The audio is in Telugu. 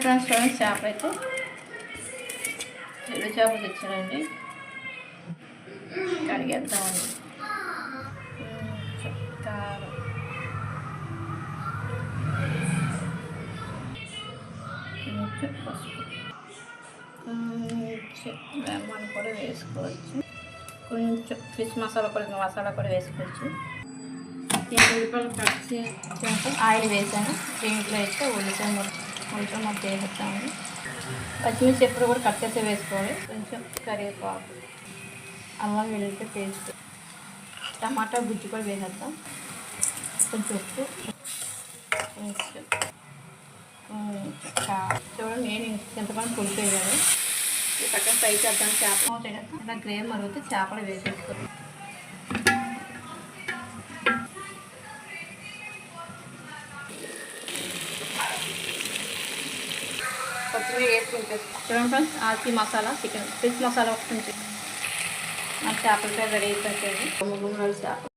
ఫ్రెండ్స్ చేప అయితే చెల్లు చేప తెచ్చానండి, కడిగేద్దామండి. చెప్తారు పసుపు, కొంచెం లెమన్ కూడా వేసుకోవచ్చు, కొంచెం ఫిష్ మసాలా కూడా వేసుకోవచ్చు. ఉల్లిపాయలు కట్ చేసి ఆయిల్ వేసాను. దీంట్లో అయితే ఉల్లిపాయ మొత్తం వేసేస్తాము. పచ్చిమిర్చి ఎప్పుడు కూడా కట్ చేసి వేసుకోవాలి. కొంచెం కరివేపాకు, అల్లం వెల్లుల్లి పేస్ట్, టమాటా గుజ్జు కూడా వేసేద్దాం. కొంచెం ఉప్పు, కొంచెం చూడండి. నేను చింతపండు పులుసు వేయాలి. ఈ పక్కన ఫ్రై చేద్దాం. చేప అవుతాయి కదా, ఇలా గ్రేవీ మరుగుతే చేపలు వేసేసుకోవాలి. కొత్తిమీర వేసుకుంటే చూడండి ఫ్రెండ్స్, ఆచి మసాలా, చికెన్ ఫిష్ మసాలా వస్తుంది. మన చేపలతో రెడీ అయిపోతుంది. చేప